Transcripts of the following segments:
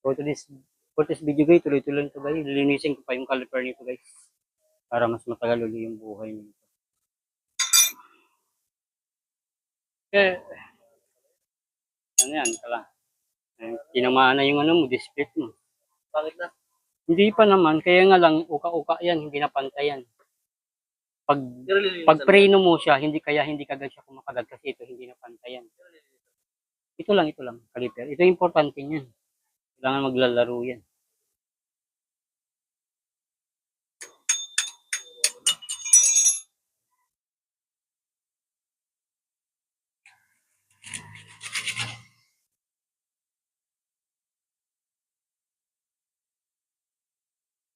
For this video guys, tuloy-tuloy nito guys. Lilinisin ko pa yung caliper nito guys. Para mas matagal ulit yung buhay nito. Okay. Ano yan, kala. Tinamaan na yung ano mo, display mo. Bakit na? Hindi pa naman, kaya nga lang, uka-uka yan, hindi na pantayan. Pag preno mo siya, hindi kagad siya kumakagat kasi ito hindi na pantayan. Ito lang, caliper. Ito importante niyan. Kailangan maglalaro yan.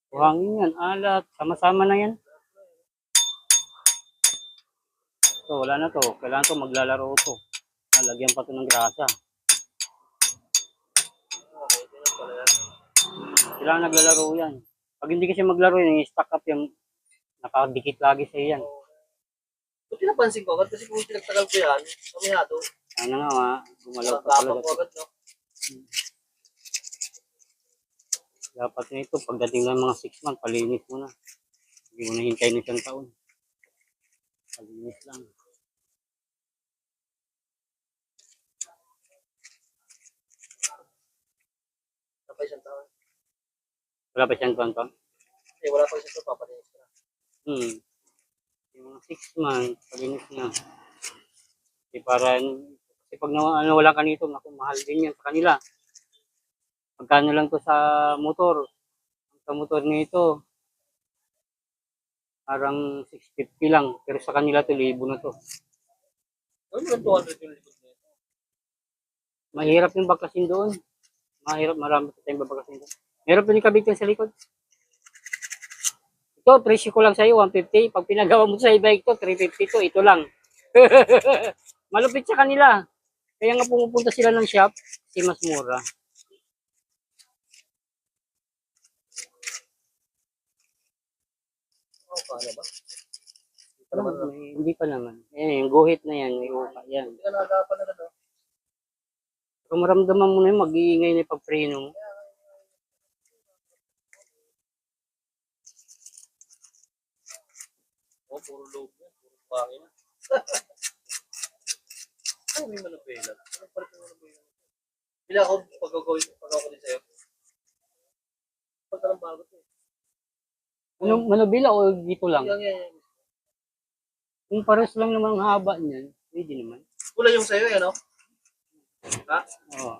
Buhangin yan, alat, sama-sama na yan. So, wala na to. Kailangan to maglalaro to. Lagyan pa to ng grasa. Kailangan naglalaro yan. Pag hindi kasi maglaro yan, i-stack up yung nakadikit lagi sa yan. So, pinapansin ko agad kasi kung pinagtagal ko yan, kamihado. Ano nga, gumalaw pa talaga. Ko agad, no? Dapat na ito, pagdating ng mga 6 months, palinis mo na. Hindi mo na hintayin ng isang taon. Palinis lang. Wala pa isang taon. Wala pa siyang taon? Wala pa isang taon, papalinis ko na. Yung mga 6 months, palinis na. Kasi pag wala ka nito, naku, mahal din yan sa kanila. Magkano lang to sa motor? Sa motor nito, parang 650 lang. Pero sa kanila to, 1,000 na to. Ano mo 200 yung likod nito? Mahirap yung bakasin doon. Marami pa tayong babakasin doon. Meron pa yung kabitin sa likod. Ito, presyo ko lang sa'yo, 150. Pag pinagawa mo sa e-bike to, 350 to. Ito lang. Malupit sa kanila. Kaya nga pumupunta sila ng shop, kasi mas mura. Paano ba? Hindi pa naman. Ayan, yung guhit na yan, may uka yan. Hindi ka nagapan na gano'n. Kung maramdaman mo na yun, mag-iingay na yung pagpreno mo. Puro loob yan. Puro pangin. Ay, may manupela. Anong palit ng manupela? Bila ako pag ako din sa'yo. Pagka ng bago ito. Manubila o dito lang? Yan. Kung pares lang naman ang haba niyan, pwede naman. Kulay yung sa'yo, yan o? Ha? Oo.